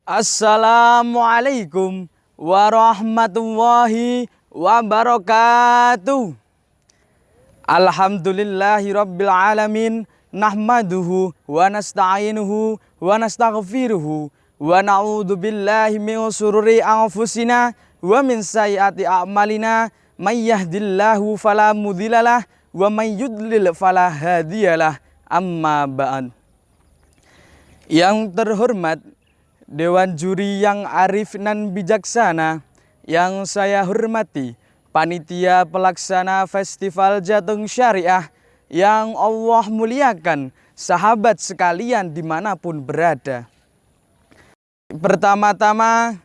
Assalamualaikum warahmatullahi wabarakatuh. Alhamdulillahi rabbil alamin. Nahmaduhu wa nasta'inuhu wa nastaghfiruhu wa na'udzu billahi min shururi anfusina wa min sayyiati a'malina. May yahdihillahu fala mudhillalah wa may yudlil fala hadiyalah. Amma ba'd. Yang terhormat Dewan Juri yang arif dan bijaksana, yang saya hormati panitia pelaksana Festival Jatung Syariah yang Allah muliakan, sahabat sekalian dimanapun berada. Pertama-tama,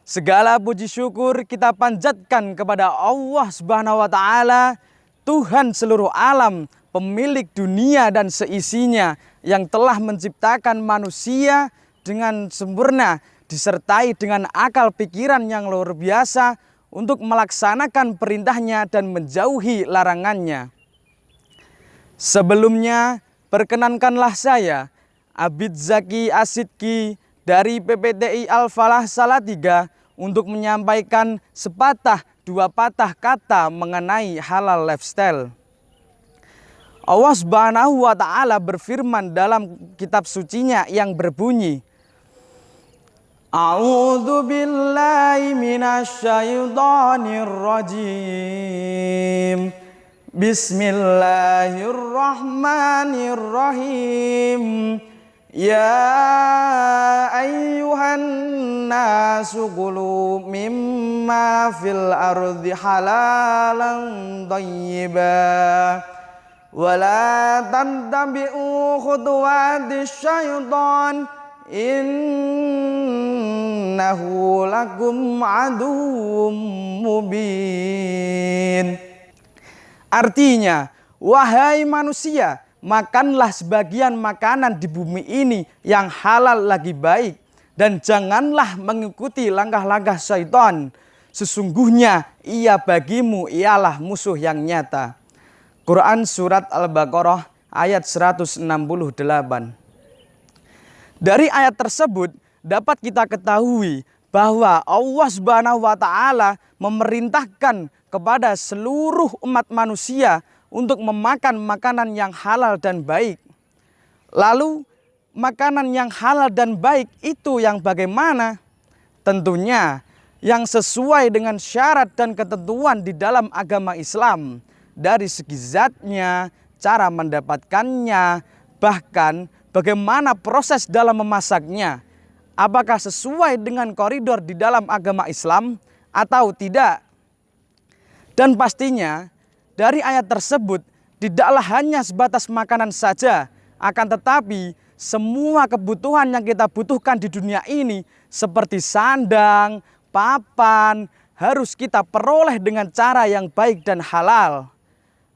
segala puji syukur kita panjatkan kepada Allah Subhanahu wa Ta'ala, Tuhan seluruh alam, pemilik dunia dan seisinya, yang telah menciptakan manusia dengan sempurna, disertai dengan akal pikiran yang luar biasa untuk melaksanakan perintahnya dan menjauhi larangannya. Sebelumnya, perkenankanlah saya, Abid Zaki Asidki dari PPTI Al-Falah Salatiga untuk menyampaikan sepatah dua patah kata mengenai halal lifestyle. Allah Subhanahu wa Ta'ala berfirman dalam kitab sucinya yang berbunyi, A'udzu billahi minasyaitonir rajim. Bismillahirrahmanirrahim. Ya ayyuhan nasu qulu mimma fil ardi halalan thayyiban wa la tattabi'u khutuwatis syaitan innahu lakum aduwwum mubin. Artinya, wahai manusia, makanlah sebagian makanan di bumi ini yang halal lagi baik, dan janganlah mengikuti langkah-langkah syaitan. Sesungguhnya ia bagimu ialah musuh yang nyata. Quran Surat Al-Baqarah ayat 168. Dari ayat tersebut dapat kita ketahui bahwa Allah Subhanahu wa Ta'ala memerintahkan kepada seluruh umat manusia untuk memakan makanan yang halal dan baik. Lalu makanan yang halal dan baik itu yang bagaimana? Tentunya yang sesuai dengan syarat dan ketentuan di dalam agama Islam, dari segi zatnya, cara mendapatkannya, bahkan bagaimana proses dalam memasaknya, apakah sesuai dengan koridor di dalam agama Islam atau tidak. Dan pastinya dari ayat tersebut tidaklah hanya sebatas makanan saja, akan tetapi semua kebutuhan yang kita butuhkan di dunia ini seperti sandang, papan, harus kita peroleh dengan cara yang baik dan halal.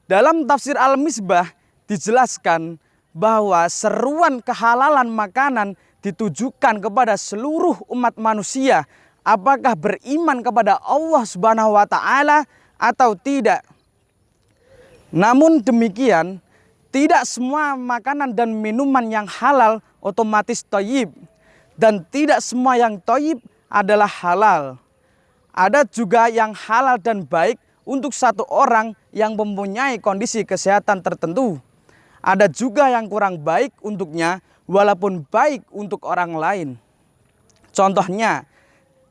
Dalam tafsir Al-Misbah dijelaskan bahwa seruan kehalalan makanan ditujukan kepada seluruh umat manusia, apakah beriman kepada Allah Subhanahu wa Ta'ala atau tidak. Namun demikian, tidak semua makanan dan minuman yang halal otomatis thayyib, dan tidak semua yang thayyib adalah halal. Ada juga yang halal dan baik untuk satu orang yang mempunyai kondisi kesehatan tertentu. Ada juga yang kurang baik untuknya walaupun baik untuk orang lain. Contohnya,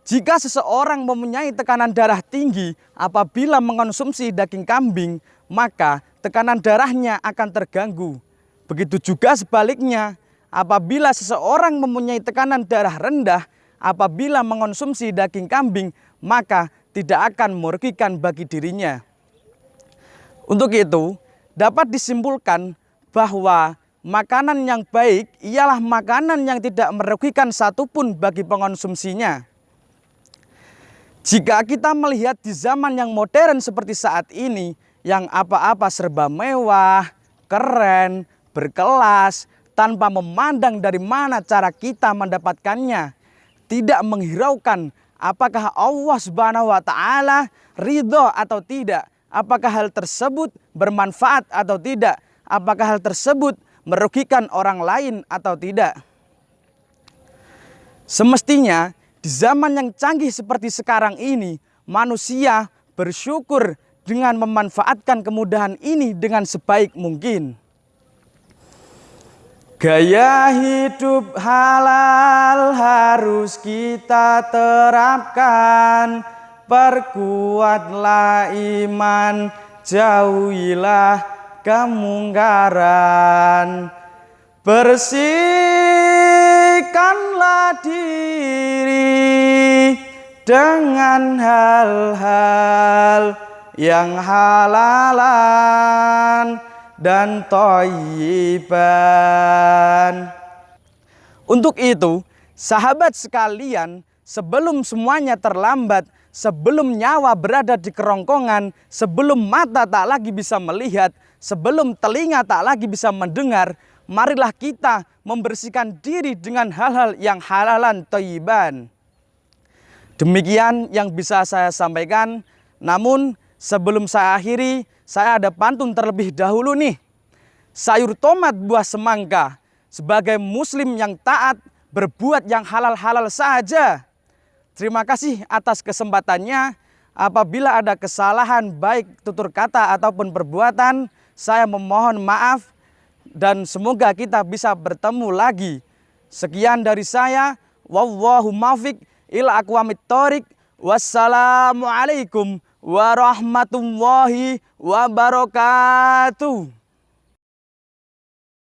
jika seseorang mempunyai tekanan darah tinggi apabila mengonsumsi daging kambing, maka tekanan darahnya akan terganggu. Begitu juga sebaliknya, apabila seseorang mempunyai tekanan darah rendah apabila mengonsumsi daging kambing, maka tidak akan merugikan bagi dirinya. Untuk itu, dapat disimpulkan bahwa makanan yang baik ialah makanan yang tidak merugikan satupun bagi pengonsumsinya. Jika kita melihat di zaman yang modern seperti saat ini, yang apa-apa serba mewah, keren, berkelas, tanpa memandang dari mana cara kita mendapatkannya, tidak menghiraukan apakah Allah Subhanahu wa Ta'ala ridho atau tidak, apakah hal tersebut bermanfaat atau tidak, apakah hal tersebut merugikan orang lain atau tidak. Semestinya di zaman yang canggih seperti sekarang ini, manusia bersyukur dengan memanfaatkan kemudahan ini dengan sebaik mungkin. Gaya hidup halal harus kita terapkan. Perkuatlah iman, jauhilah kemungkaran. Bersihkanlah diri dengan hal-hal yang halalan dan thayyiban. Untuk itu, sahabat sekalian, sebelum semuanya terlambat, sebelum nyawa berada di kerongkongan, sebelum mata tak lagi bisa melihat, sebelum telinga tak lagi bisa mendengar, marilah kita membersihkan diri dengan hal-hal yang halalan thayyiban. Demikian yang bisa saya sampaikan. Namun sebelum saya akhiri, saya ada pantun terlebih dahulu nih. Sayur tomat buah semangka, sebagai muslim yang taat, berbuat yang halal-halal saja. Terima kasih atas kesempatannya. Apabila ada kesalahan baik tutur kata ataupun perbuatan, saya memohon maaf dan semoga kita bisa bertemu lagi. Sekian dari saya. Wallahu muwaffiq ila aqwamit thoriq. Wassalamualaikum warahmatullahi wabarakatuh.